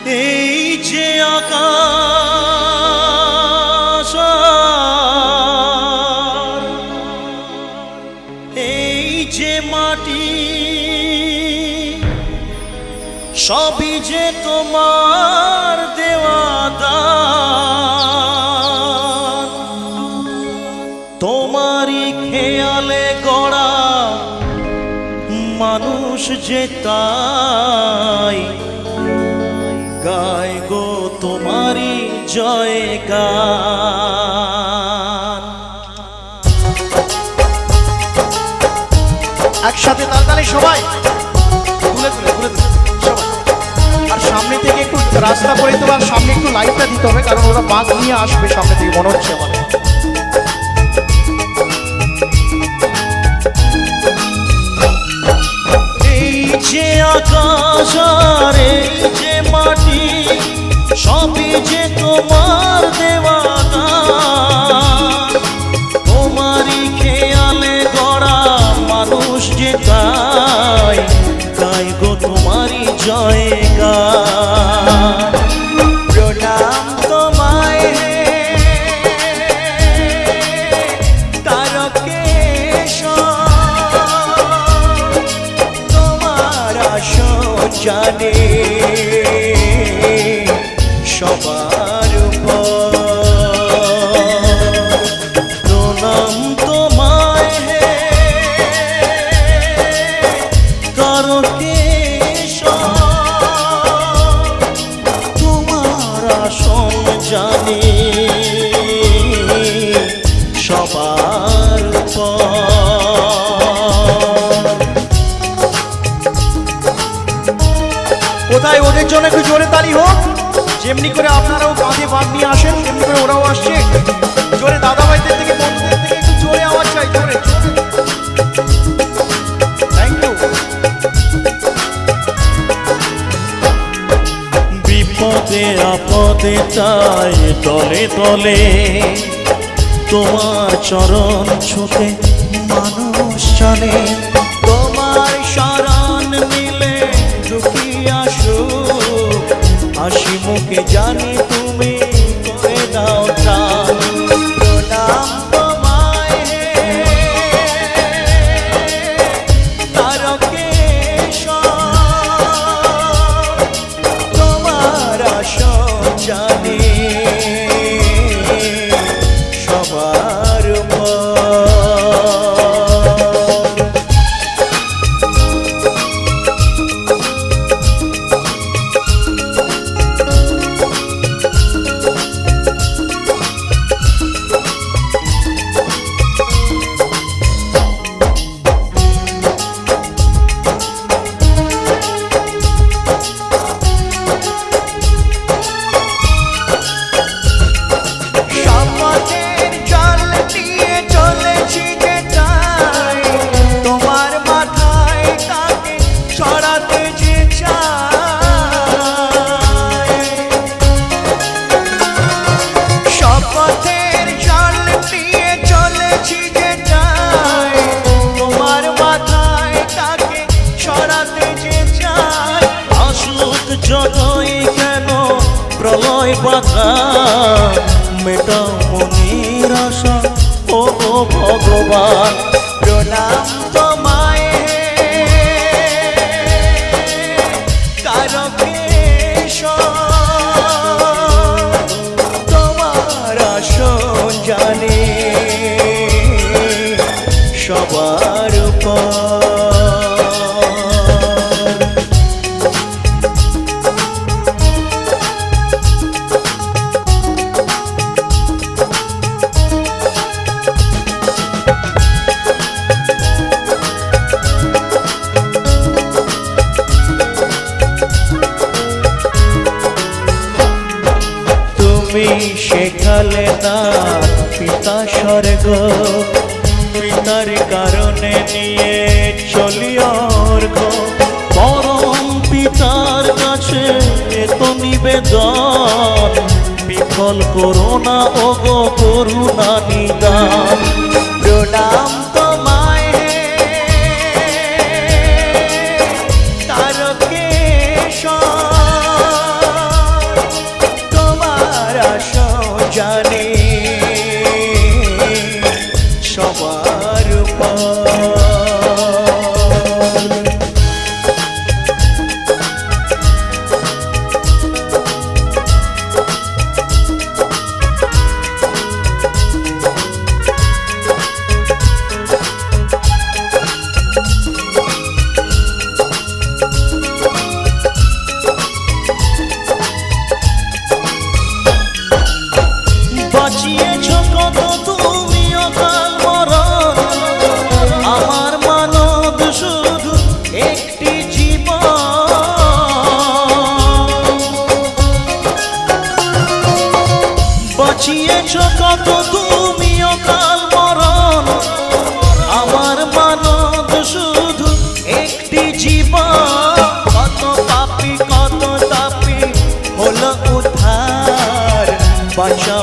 এই যে আকাশ এই যে মাটি সবই যে তোমার দেওয়া দান, তোমারই খেয়ালে গড়া মানুষ যে তাই গায় গো তোমারই জয়গান। একসাথে তালতালি সবাই তুলে তুলে তুলে তুলে সবাই। আর সামনে থেকে একটু রাস্তা করে দেবো, আর সামনে একটু লাইটটা দিতে হবে, কারণ ওরা বাঘ নিয়ে আসবে সামনে থেকে মনে হচ্ছে আমার। এই যে আকাশ আর এই যে মাটি সবই যে তোমার দেওয়া দান, তোমারই খেয়ালে গড়া মানুষ যে তাই গায় গো তোমারই জয়গান। প্রণাম তোমায় জানে সবার প্রণাম তোমায় তারকেশ তোমার আসন জানে সবার কোথায় ওদের জন্য একটু জোরে তালি হোক, যেমনি করে আপনারাও কাঁধে বাঘ নিয়ে আসেন তেমনি করে ওরাও আসছে। জোরে দাদা ভাইদের থেকে বন্ধুদের থেকে একটু জোরে আওয়াজ চাই, জোরে জোরে। Thank you. বিপদে আপদে তাই তলে তলে তোমার চরণ ছুতে মানুষ চলে, তোমার শরণ নিলে দুঃখী আসুক হাসি মুখে জানি তুমি করে দাও ত্রাণ। প্রণাম তোমায় তারকেশ তোমার আসন জানি সবার যতই কেন প্রলয় বাধা মেটাও মনের আশা ও ভগবান। প্রণাম তোমায় তারকেশ তোমার আসন জানে সবার তুমি শেখালে না পিতা স্বর্গ, পিতার কারণে নিয়ে চলি অর্ঘ, পরম পিতার কাছে এত নিবেদন বিফল করো না ওগো করুণা নিদান। প্রণাম তোমায় তারকেশ কত তুমিও কাল মরণ, আমার মানব শুধু একটি জীবন। কত পাপী কত তাপী হলো উদ্ধার, বাঁচা